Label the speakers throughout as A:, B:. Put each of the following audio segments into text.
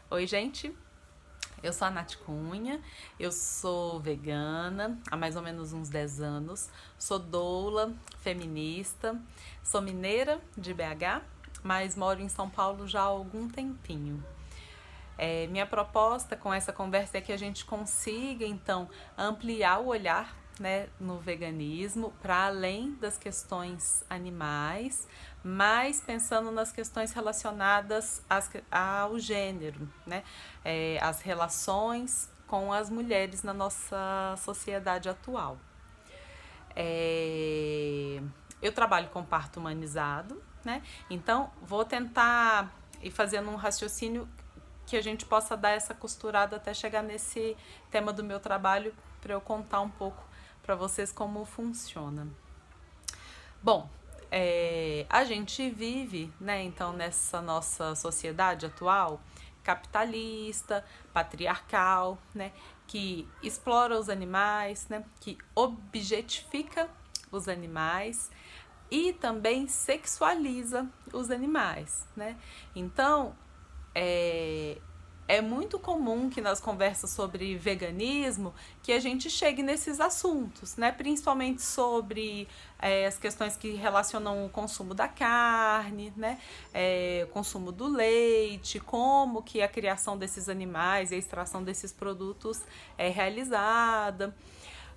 A: Oi, gente. Eu sou a Nath Cunha, eu sou vegana há mais ou menos uns 10 anos, sou doula, feminista, sou mineira de BH, mas moro em São Paulo já há algum tempinho. Minha proposta com essa conversa é que a gente consiga, então, ampliar o olhar, né, no veganismo para além das questões animais, mas pensando nas questões relacionadas ao gênero, né, as relações com as mulheres na nossa sociedade atual. Eu trabalho com parto humanizado, né? Então vou tentar ir fazendo um raciocínio que a gente possa dar essa costurada até chegar nesse tema do meu trabalho para eu contar um pouco para vocês como funciona. Bom, a gente vive, né, então nessa nossa sociedade atual capitalista, patriarcal, né, que explora os animais, né, que objetifica os animais e também sexualiza os animais, né? Então, é muito comum que nas conversas sobre veganismo que a gente chegue nesses assuntos, né? Principalmente sobre as questões que relacionam o consumo da carne, né? O consumo do leite, como que a criação desses animais e a extração desses produtos é realizada.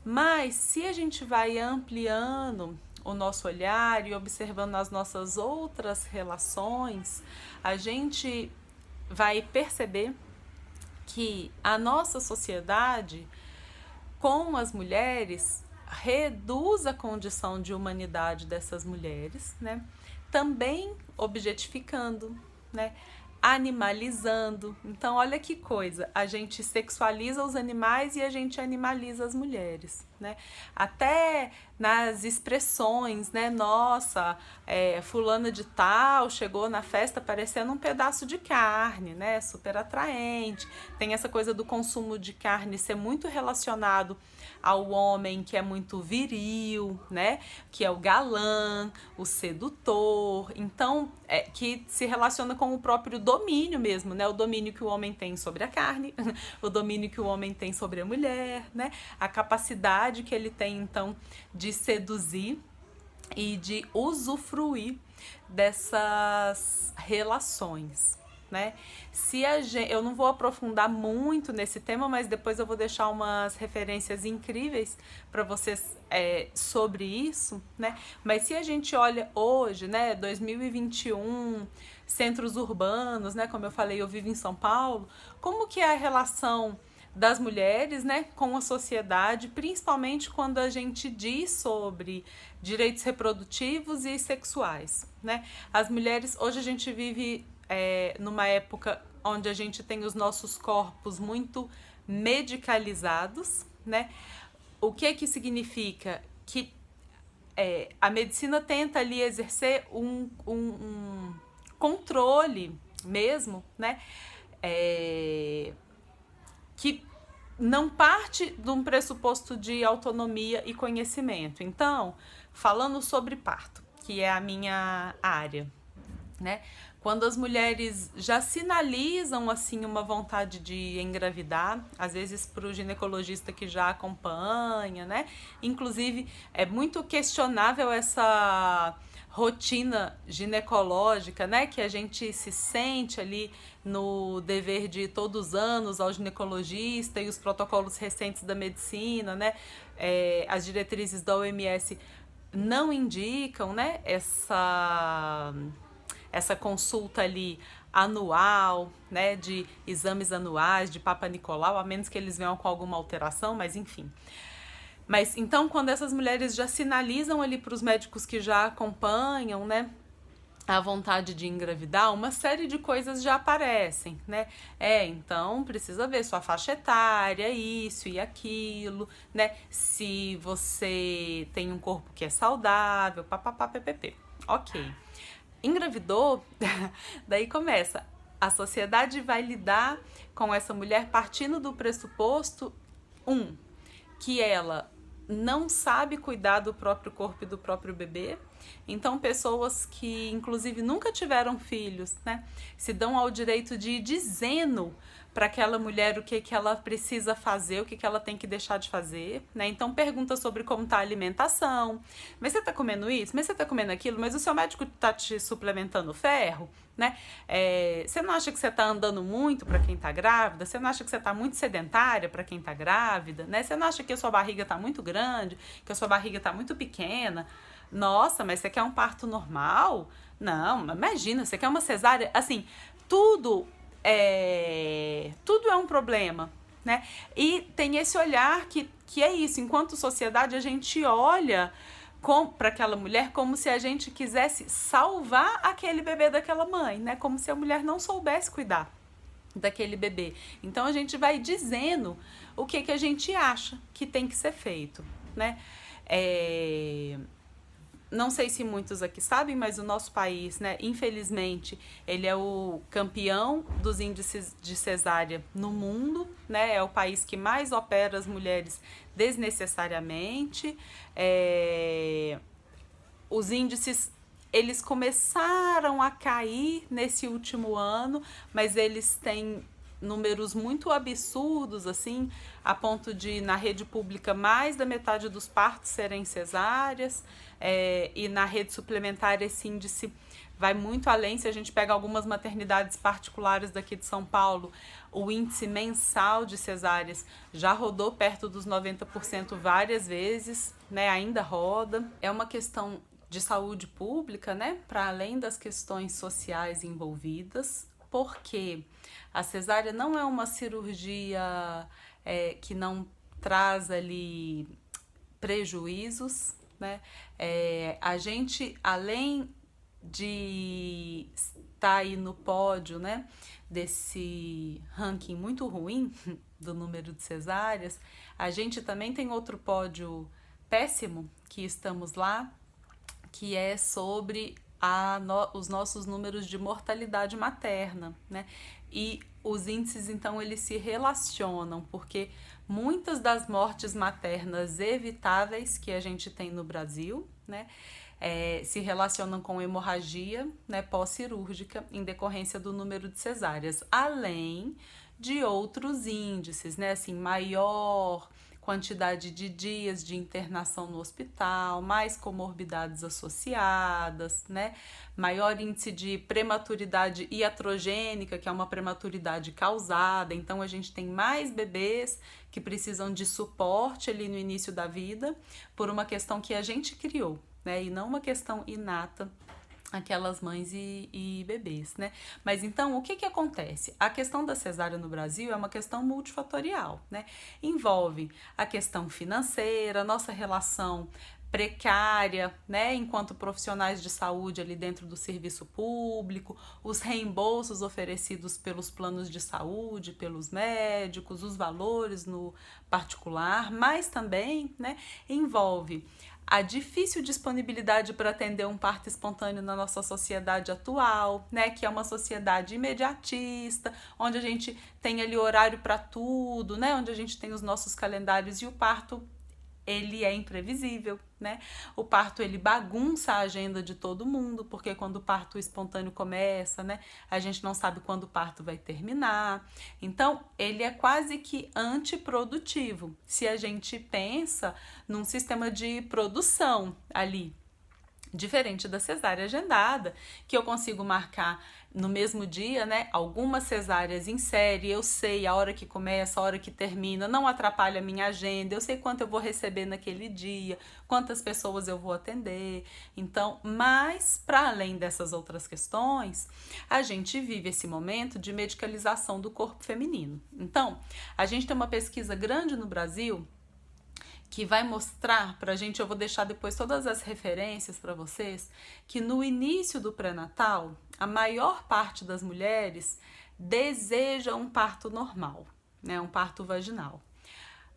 A: Mas se a gente vai ampliando o nosso olhar e observando as nossas outras relações, a gente vai perceber que a nossa sociedade com as mulheres reduz a condição de humanidade dessas mulheres, né? Também objetificando, né? Animalizando. Então, olha que coisa, a gente sexualiza os animais e a gente animaliza as mulheres, né? Até nas expressões, né? Nossa, fulana de tal chegou na festa parecendo um pedaço de carne, né? Super atraente. Tem essa coisa do consumo de carne ser muito relacionado ao homem que é muito viril, né? Que é o galã, o sedutor. Então, que se relaciona com o próprio domínio mesmo, né? O domínio que o homem tem sobre a carne, o domínio que o homem tem sobre a mulher, né? A capacidade que ele tem, então, de seduzir e de usufruir dessas relações, né? Eu não vou aprofundar muito nesse tema, mas depois eu vou deixar umas referências incríveis para vocês sobre isso, né? Mas se a gente olha hoje, né, 2021, centros urbanos, né, como eu falei, eu vivo em São Paulo, como que é a relação das mulheres, né, com a sociedade, principalmente quando a gente diz sobre direitos reprodutivos e sexuais, né? As mulheres, hoje a gente vive numa época onde a gente tem os nossos corpos muito medicalizados, né? O que significa? Que a medicina tenta ali exercer um controle mesmo, né? Que não parte de um pressuposto de autonomia e conhecimento. Então, falando sobre parto, que é a minha área, né? Quando as mulheres já sinalizam assim uma vontade de engravidar, às vezes para o ginecologista que já acompanha, né? Inclusive é muito questionável essa rotina ginecológica, né, que a gente se sente ali no dever de todos os anos ao ginecologista e os protocolos recentes da medicina, né, as diretrizes da OMS não indicam, né, essa consulta ali anual, né, de exames anuais de Papa Nicolau, a menos que eles venham com alguma alteração, mas enfim. Mas então, quando essas mulheres já sinalizam ali para os médicos que já acompanham, né, a vontade de engravidar, uma série de coisas já aparecem, né? Então precisa ver sua faixa etária, isso e aquilo, né? Se você tem um corpo que é saudável, papapá, ppp. Ok. Engravidou, daí começa. A sociedade vai lidar com essa mulher partindo do pressuposto, que ela não sabe cuidar do próprio corpo e do próprio bebê, Então, pessoas que, inclusive, nunca tiveram filhos, né, se dão ao direito de ir dizendo para aquela mulher o que ela precisa fazer, o que ela tem que deixar de fazer, né? Então pergunta sobre como tá a alimentação, mas você tá comendo isso, mas você tá comendo aquilo, mas o seu médico tá te suplementando ferro, né? Você não acha que você tá andando muito para quem tá grávida? Você não acha que você tá muito sedentária para quem tá grávida, né? Você não acha que a sua barriga tá muito grande, que a sua barriga tá muito pequena? Nossa, mas você quer um parto normal? Não, imagina, você quer uma cesárea? Assim, tudo é um problema, né? E tem esse olhar que é isso, enquanto sociedade a gente olha para aquela mulher como se a gente quisesse salvar aquele bebê daquela mãe, né? Como se a mulher não soubesse cuidar daquele bebê. Então a gente vai dizendo o que a gente acha que tem que ser feito, né? Não sei se muitos aqui sabem, mas o nosso país, né, infelizmente, ele é o campeão dos índices de cesárea no mundo, né? É o país que mais opera as mulheres desnecessariamente. Os índices, eles começaram a cair nesse último ano, mas eles têm números muito absurdos, assim, a ponto de, na rede pública, mais da metade dos partos serem cesáreas, e na rede suplementar esse índice vai muito além. Se a gente pega algumas maternidades particulares daqui de São Paulo, o índice mensal de cesáreas já rodou perto dos 90% várias vezes, né? Ainda roda. É uma questão de saúde pública, né? Para além das questões sociais envolvidas, porque a cesárea não é uma cirurgia que não traz ali prejuízos, né? A gente, além de estar aí no pódio, né, desse ranking muito ruim do número de cesáreas, a gente também tem outro pódio péssimo que estamos lá, que é sobre os nossos números de mortalidade materna, né? E os índices, então, eles se relacionam, porque muitas das mortes maternas evitáveis que a gente tem no Brasil, né, se relacionam com hemorragia, né, pós-cirúrgica em decorrência do número de cesáreas, além de outros índices, né, assim, maior quantidade de dias de internação no hospital, mais comorbidades associadas, né? Maior índice de prematuridade iatrogênica, que é uma prematuridade causada. Então, a gente tem mais bebês que precisam de suporte ali no início da vida por uma questão que a gente criou, né? E não uma questão inata aquelas mães e bebês, né? Mas então, o que acontece? A questão da cesárea no Brasil é uma questão multifatorial, né? Envolve a questão financeira, nossa relação precária, né, enquanto profissionais de saúde ali dentro do serviço público, os reembolsos oferecidos pelos planos de saúde, pelos médicos, os valores no particular, mas também, né, envolve a difícil disponibilidade para atender um parto espontâneo na nossa sociedade atual, né, que é uma sociedade imediatista, onde a gente tem ali horário para tudo, né, onde a gente tem os nossos calendários, e o parto, ele é imprevisível, né? O parto, ele bagunça a agenda de todo mundo, porque quando o parto espontâneo começa, né, a gente não sabe quando o parto vai terminar. Então, ele é quase que antiprodutivo, se a gente pensa num sistema de produção ali, diferente da cesárea agendada, que eu consigo marcar no mesmo dia, né? Algumas cesáreas em série, eu sei a hora que começa, a hora que termina, não atrapalha a minha agenda, eu sei quanto eu vou receber naquele dia, quantas pessoas eu vou atender. Então, mas para além dessas outras questões, a gente vive esse momento de medicalização do corpo feminino. Então, a gente tem uma pesquisa grande no Brasil que vai mostrar pra gente, eu vou deixar depois todas as referências para vocês, que no início do pré-natal, a maior parte das mulheres deseja um parto normal, né, um parto vaginal.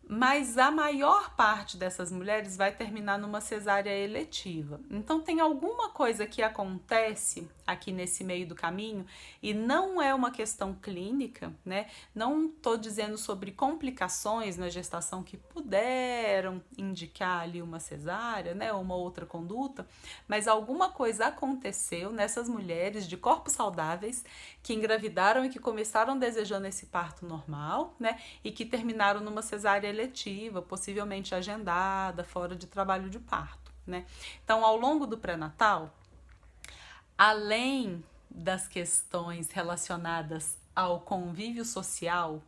A: mas a maior parte dessas mulheres vai terminar numa cesárea eletiva. Então tem alguma coisa que acontece aqui nesse meio do caminho e não é uma questão clínica, né? Não estou dizendo sobre complicações na gestação que puderam indicar ali uma cesárea, né? Ou uma outra conduta, mas alguma coisa aconteceu nessas mulheres de corpos saudáveis que engravidaram e que começaram desejando esse parto normal, né? E que terminaram numa cesárea eletiva, possivelmente agendada, fora de trabalho de parto, né? Então, ao longo do pré-natal, além das questões relacionadas ao convívio social,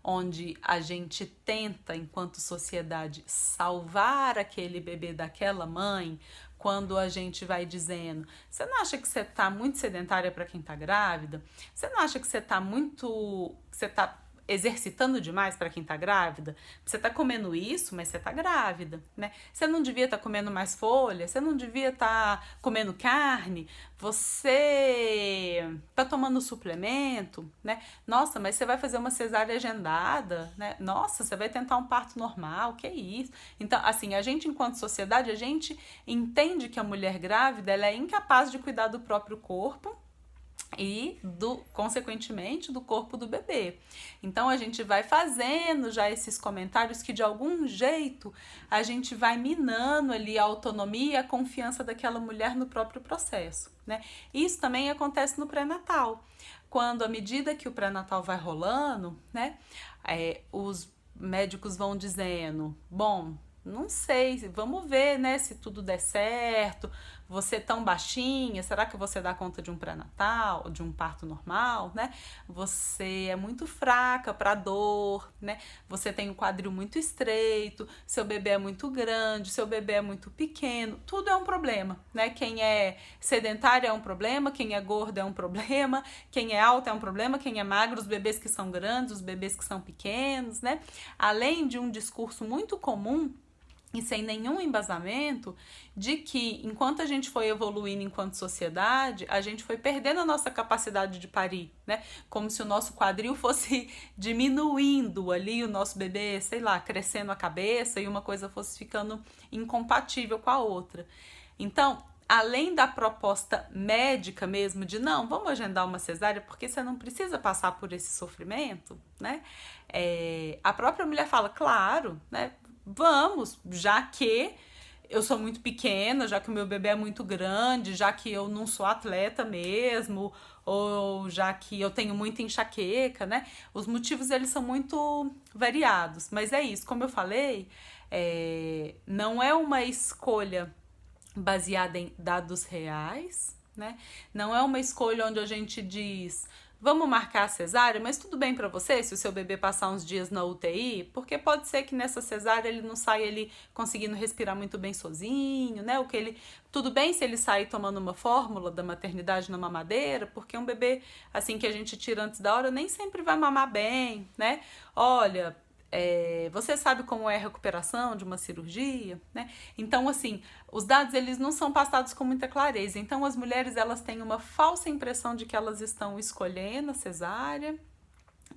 A: onde a gente tenta, enquanto sociedade, salvar aquele bebê daquela mãe, quando a gente vai dizendo, você não acha que você tá muito sedentária para quem tá grávida? Você não acha que você tá exercitando demais para quem tá grávida? Você tá comendo isso, mas você tá grávida, né? Você não devia estar comendo mais folha, você não devia estar comendo carne, você tá tomando suplemento, né? Nossa, mas você vai fazer uma cesárea agendada, né? Nossa, você vai tentar um parto normal, que isso? Então, assim, a gente enquanto sociedade, a gente entende que a mulher grávida, ela é incapaz de cuidar do próprio corpo e consequentemente do corpo do bebê. Então a gente vai fazendo já esses comentários que de algum jeito a gente vai minando ali a autonomia e a confiança daquela mulher no próprio processo, né? Isso também acontece no pré-natal, quando à medida que o pré-natal vai rolando, né, os médicos vão dizendo, bom, não sei, vamos ver, né, se tudo der certo, você tão baixinha, será que você dá conta de um pré-natal, de um parto normal, né? Você é muito fraca para dor, né? Você tem o quadril muito estreito, seu bebê é muito grande, seu bebê é muito pequeno, tudo é um problema, né? Quem é sedentário é um problema, quem é gordo é um problema, quem é alto é um problema, quem é magro, os bebês que são grandes, os bebês que são pequenos, né? Além de um discurso muito comum e sem nenhum embasamento de que, enquanto a gente foi evoluindo enquanto sociedade, a gente foi perdendo a nossa capacidade de parir, né? Como se o nosso quadril fosse diminuindo ali, o nosso bebê, sei lá, crescendo a cabeça e uma coisa fosse ficando incompatível com a outra. Então, além da proposta médica mesmo de não, vamos agendar uma cesárea porque você não precisa passar por esse sofrimento, né? A própria mulher fala, claro, né? Vamos, já que eu sou muito pequena, já que o meu bebê é muito grande, já que eu não sou atleta mesmo, ou já que eu tenho muita enxaqueca, né? Os motivos, eles são muito variados, mas é isso, como eu falei, não é uma escolha baseada em dados reais, né? Não é uma escolha onde a gente diz, vamos marcar a cesárea, mas tudo bem para você se o seu bebê passar uns dias na UTI, porque pode ser que nessa cesárea ele não saia ele conseguindo respirar muito bem sozinho, né? Tudo bem se ele sair tomando uma fórmula da maternidade na mamadeira, porque um bebê assim que a gente tira antes da hora nem sempre vai mamar bem, né? Olha, você sabe como é a recuperação de uma cirurgia, né? Então, assim, os dados, eles não são passados com muita clareza. Então, as mulheres, elas têm uma falsa impressão de que elas estão escolhendo a cesárea.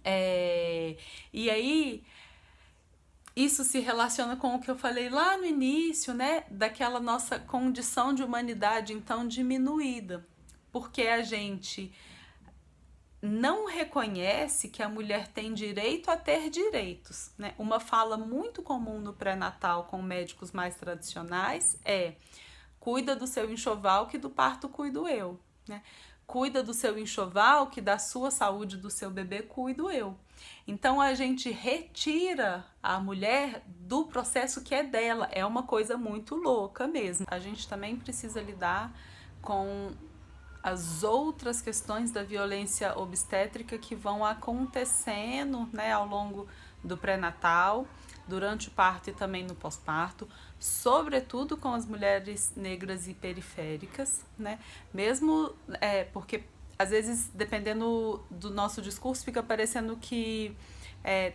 A: E aí, isso se relaciona com o que eu falei lá no início, né? Daquela nossa condição de humanidade, então, diminuída. Porque a gente não reconhece que a mulher tem direito a ter direitos, né? Uma fala muito comum no pré-natal com médicos mais tradicionais é: cuida do seu enxoval que do parto cuido eu, né? Cuida do seu enxoval que da sua saúde do seu bebê cuido eu. Então a gente retira a mulher do processo que é dela, é uma coisa muito louca mesmo. A gente também precisa lidar com as outras questões da violência obstétrica que vão acontecendo, né, ao longo do pré-natal, durante o parto e também no pós-parto, sobretudo com as mulheres negras e periféricas, né, mesmo porque às vezes, dependendo do nosso discurso, fica parecendo que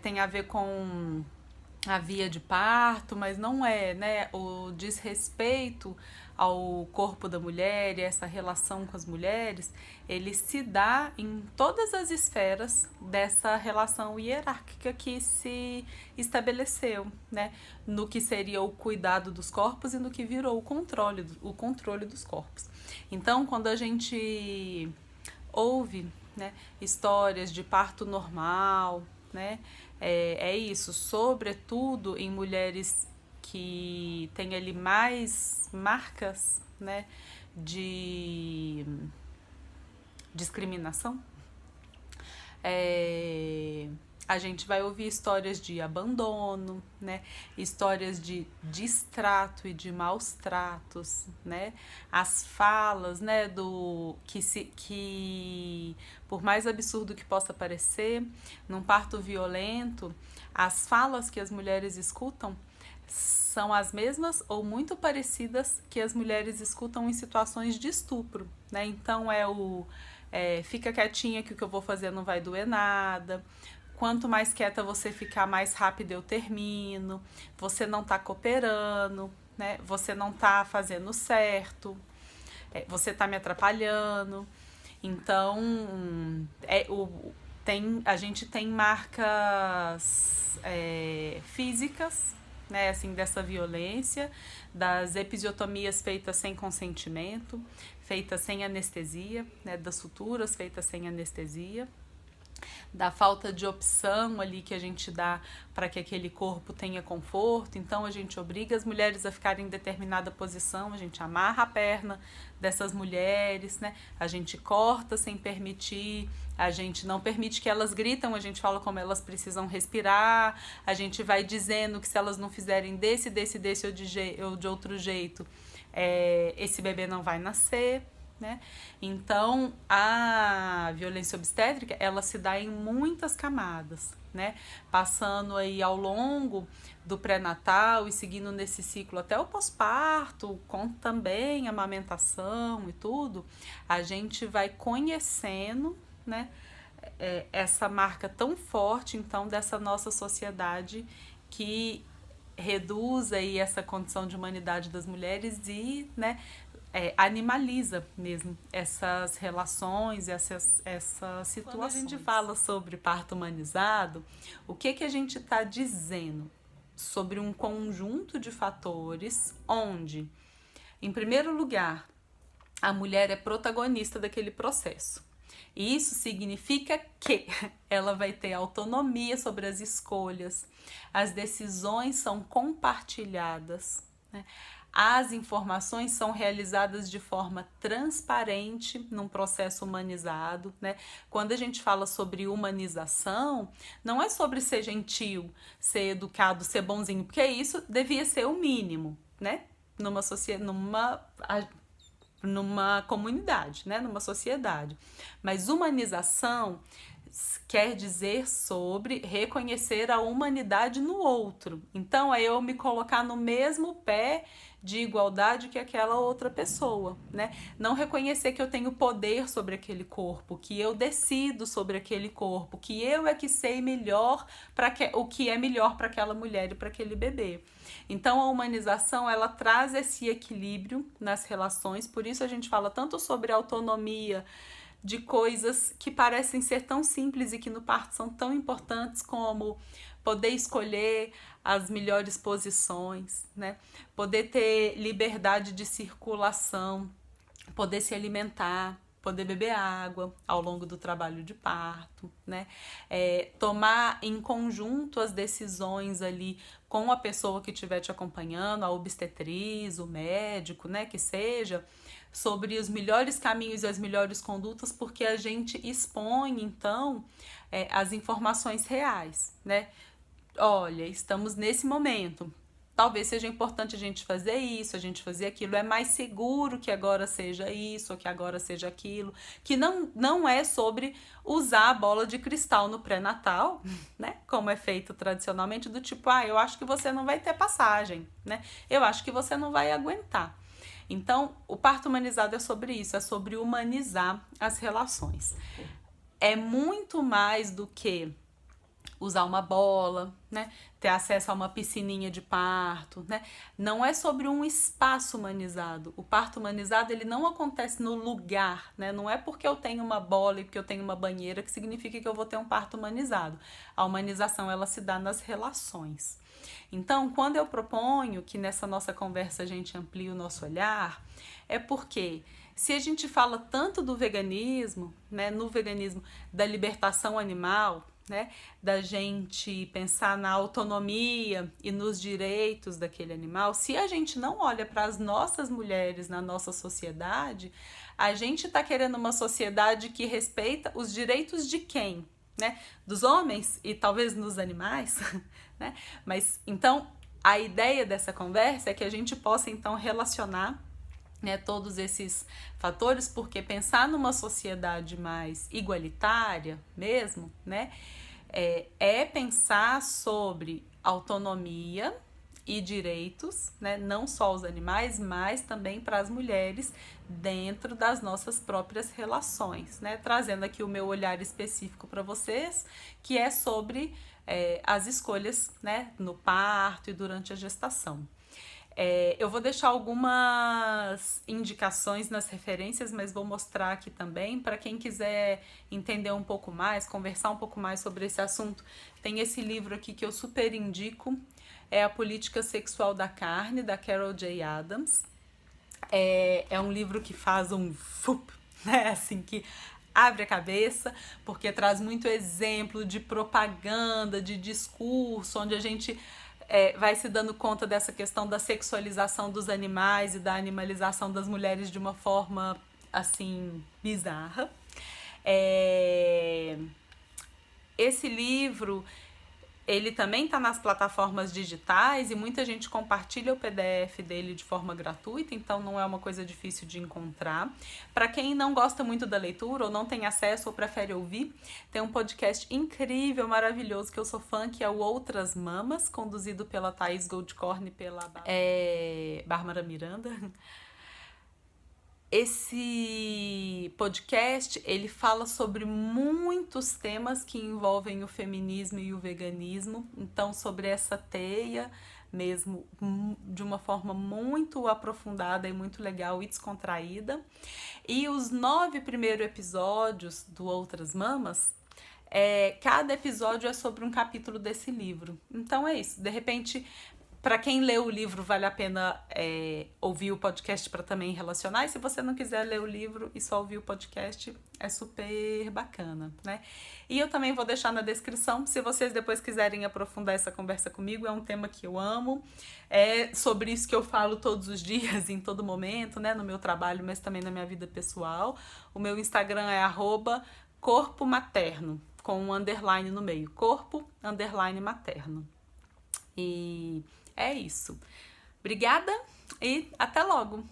A: tem a ver com a via de parto, mas não é, né? O desrespeito ao corpo da mulher e essa relação com as mulheres, ele se dá em todas as esferas dessa relação hierárquica que se estabeleceu, né? No que seria o cuidado dos corpos e no que virou o controle dos corpos. Então, quando a gente ouve, né, histórias de parto normal, né, é isso, sobretudo em mulheres que têm ali mais marcas, né, de discriminação. A gente vai ouvir histórias de abandono, né? Histórias de distrato e de maus tratos, né? As falas, né, do que por mais absurdo que possa parecer, num parto violento, as falas que as mulheres escutam são as mesmas ou muito parecidas que as mulheres escutam em situações de estupro, né? Então fica quietinha que o que eu vou fazer não vai doer nada. Quanto mais quieta você ficar, mais rápido eu termino. Você não tá cooperando, né? Você não tá fazendo certo. Você tá me atrapalhando. Então, a gente tem marcas físicas, né, assim, dessa violência, das episiotomias feitas sem consentimento, feitas sem anestesia, né, das suturas feitas sem anestesia, da falta de opção ali que a gente dá para que aquele corpo tenha conforto. Então a gente obriga as mulheres a ficarem em determinada posição, a gente amarra a perna dessas mulheres, né? A gente corta sem permitir, a gente não permite que elas gritam, a gente fala como elas precisam respirar, a gente vai dizendo que se elas não fizerem desse ou de outro jeito, esse bebê não vai nascer. Né? Então, a violência obstétrica, ela se dá em muitas camadas, né? Passando aí ao longo do pré-natal e seguindo nesse ciclo até o pós-parto, com também a amamentação e tudo, a gente vai conhecendo, né, essa marca tão forte, então, dessa nossa sociedade que reduz aí essa condição de humanidade das mulheres e, né, animaliza mesmo essas relações, essas situações. Quando a gente fala sobre parto humanizado, o que a gente está dizendo? Sobre um conjunto de fatores onde, em primeiro lugar, a mulher é protagonista daquele processo. E isso significa que ela vai ter autonomia sobre as escolhas, as decisões são compartilhadas, né? As informações são realizadas de forma transparente num processo humanizado, né? Quando a gente fala sobre humanização, não é sobre ser gentil, ser educado, ser bonzinho, porque isso devia ser o mínimo, né? Numa comunidade, né? Numa sociedade. Mas humanização quer dizer sobre reconhecer a humanidade no outro. Então, é eu me colocar no mesmo pé de igualdade que aquela outra pessoa, né? Não reconhecer que eu tenho poder sobre aquele corpo, que eu decido sobre aquele corpo, que eu é que sei melhor o que é melhor para aquela mulher e para aquele bebê. Então, a humanização, ela traz esse equilíbrio nas relações, por isso a gente fala tanto sobre autonomia de coisas que parecem ser tão simples e que no parto são tão importantes, como poder escolher as melhores posições, né? Poder ter liberdade de circulação, poder se alimentar, poder beber água ao longo do trabalho de parto, né? Tomar em conjunto as decisões ali com a pessoa que estiver te acompanhando, a obstetriz, o médico, né? Que seja, sobre os melhores caminhos e as melhores condutas, porque a gente expõe, então, as informações reais, né? Olha, estamos nesse momento, talvez seja importante a gente fazer isso, a gente fazer aquilo, é mais seguro que agora seja isso, ou que agora seja aquilo, que não é sobre usar a bola de cristal no pré-natal, né, como é feito tradicionalmente, do tipo, eu acho que você não vai ter passagem, né, eu acho que você não vai aguentar. Então, o parto humanizado é sobre isso, é sobre humanizar as relações. É muito mais do que usar uma bola, né? Ter acesso a uma piscininha de parto, né? Não é sobre um espaço humanizado. O parto humanizado, ele não acontece no lugar, né? Não é porque eu tenho uma bola e porque eu tenho uma banheira que significa que eu vou ter um parto humanizado. A humanização, ela se dá nas relações. Então, quando eu proponho que nessa nossa conversa a gente amplie o nosso olhar, é porque se a gente fala tanto do veganismo, né, no veganismo da libertação animal, né, da gente pensar na autonomia e nos direitos daquele animal, se a gente não olha para as nossas mulheres na nossa sociedade, a gente está querendo uma sociedade que respeita os direitos de quem? Né? Dos homens e talvez nos animais, né? Mas então a ideia dessa conversa é que a gente possa então relacionar, né, todos esses fatores, porque pensar numa sociedade mais igualitária mesmo, né, é pensar sobre autonomia e direitos, né, não só aos animais, mas também para as mulheres dentro das nossas próprias relações, né, trazendo aqui o meu olhar específico para vocês, que é sobre as escolhas, né, no parto e durante a gestação. Eu vou deixar algumas indicações nas referências, mas vou mostrar aqui também para quem quiser entender um pouco mais, conversar um pouco mais sobre esse assunto. Tem esse livro aqui que eu super indico, é A Política Sexual da Carne, da Carol J. Adams. É um livro que faz um fup, né, assim, que abre a cabeça, porque traz muito exemplo de propaganda, de discurso, onde a gente vai se dando conta dessa questão da sexualização dos animais e da animalização das mulheres de uma forma, assim, bizarra. Esse livro, ele também está nas plataformas digitais e muita gente compartilha o PDF dele de forma gratuita, então não é uma coisa difícil de encontrar. Para quem não gosta muito da leitura ou não tem acesso ou prefere ouvir, tem um podcast incrível, maravilhoso, que eu sou fã, que é o Outras Mamas, conduzido pela Thaís Goldcorn e pela Bárbara Miranda. Esse podcast, ele fala sobre muitos temas que envolvem o feminismo e o veganismo, então sobre essa teia mesmo, de uma forma muito aprofundada e muito legal e descontraída. E os 9 primeiros episódios do Outras Mamas, cada episódio é sobre um capítulo desse livro. Então é isso, de repente, para quem lê o livro, vale a pena ouvir o podcast para também relacionar. E se você não quiser ler o livro e só ouvir o podcast, é super bacana, né? E eu também vou deixar na descrição, se vocês depois quiserem aprofundar essa conversa comigo, é um tema que eu amo. É sobre isso que eu falo todos os dias, em todo momento, né? No meu trabalho, mas também na minha vida pessoal. O meu Instagram é @corpomaterno, com um underline no meio. Corpo_materno. E é isso. Obrigada e até logo!